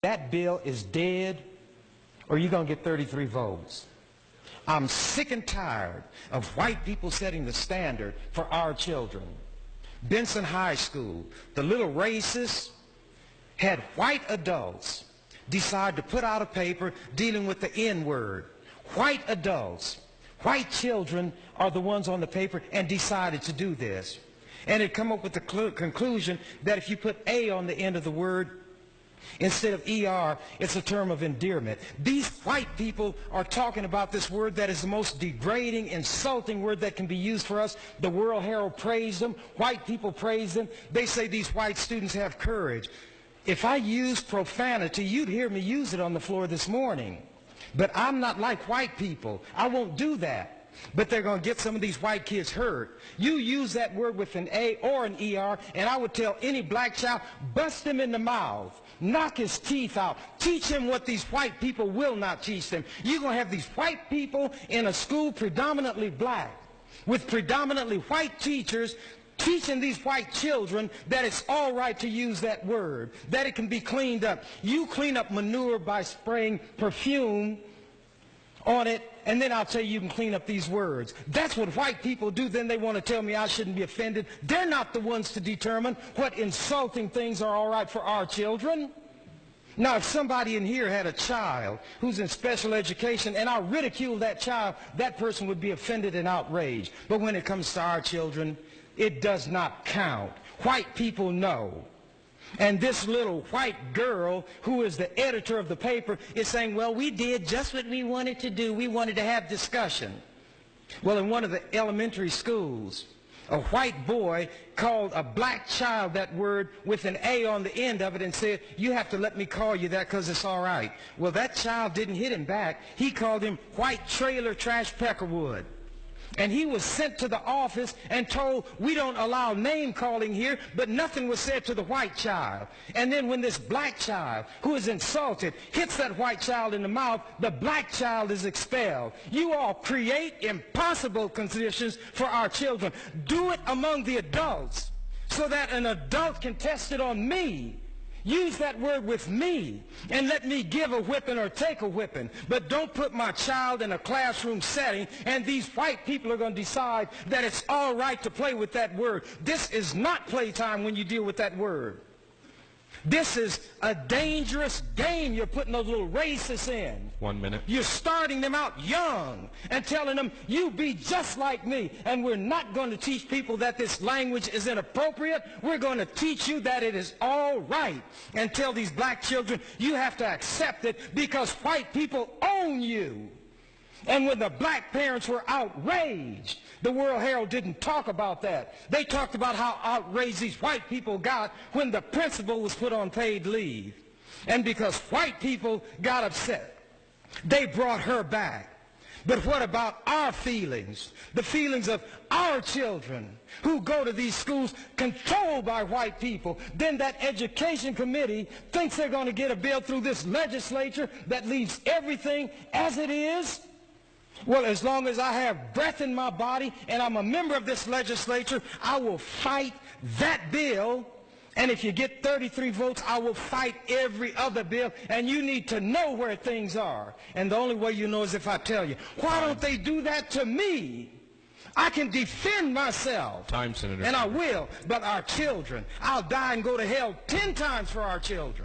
that bill is dead or you're going to get 33 votes. I'm sick and tired of white people setting the standard for our children. Benson High School, the little racists had white adults decide to put out a paper dealing with the N-word. White adults, white children are the ones on the paper and decided to do this. And it come up with the conclusion that if you put A on the end of the word, instead of ER, it's a term of endearment. These white people are talking about this word that is the most degrading, insulting word that can be used for us. The World Herald praised them. White people praise them. They say these white students have courage. If I used profanity, you'd hear me use it on the floor this morning. But I'm not like white people. I won't do that. But they're going to get some of these white kids hurt. You use that word with an A or an ER, and I would tell any black child, bust him in the mouth. Knock his teeth out. Teach him what these white people will not teach them. You're going to have these white people in a school predominantly black with predominantly white teachers teaching these white children that it's all right to use that word, that it can be cleaned up. You clean up manure by spraying perfume on it, and then I'll tell you can clean up these words. That's what white people do. Then they want to tell me I shouldn't be offended. They're not the ones to determine what insulting things are all right for our children. Now, if somebody in here had a child who's in special education and I ridicule that child, that person would be offended and outraged. But when it comes to our children, it does not count. White people know. And this little white girl who is the editor of the paper is saying, well, we did just what we wanted to do. We wanted to have discussion. Well, in one of the elementary schools, a white boy called a black child that word with an A on the end of it and said, you have to let me call you that because it's all right. Well, that child didn't hit him back. He called him white trailer trash peckerwood. And he was sent to the office and told, we don't allow name calling here, but nothing was said to the white child. And then when this black child, who is insulted, hits that white child in the mouth, the black child is expelled. You all create impossible conditions for our children. Do it among the adults so that an adult can test it on me. Use that word with me and let me give a whipping or take a whipping. But don't put my child in a classroom setting and these white people are going to decide that it's all right to play with that word. This is not playtime when you deal with that word. This is a dangerous game you're putting those little racists in. 1 minute. You're starting them out young and telling them, you be just like me. And we're not going to teach people that this language is inappropriate. We're going to teach you that it is all right. And tell these black children, you have to accept it because white people own you. And when the black parents were outraged, the World Herald didn't talk about that. They talked about how outraged these white people got when the principal was put on paid leave. And because white people got upset, they brought her back. But what about our feelings? The feelings of our children who go to these schools controlled by white people. Then that education committee thinks they're going to get a bill through this legislature that leaves everything as it is. Well, as long as I have breath in my body and I'm a member of this legislature, I will fight that bill. And if you get 33 votes, I will fight every other bill. And you need to know where things are. And the only way you know is if I tell you. Why don't they do that to me? I can defend myself. Time, Senator. And I will. But our children, I'll die and go to hell 10 times for our children.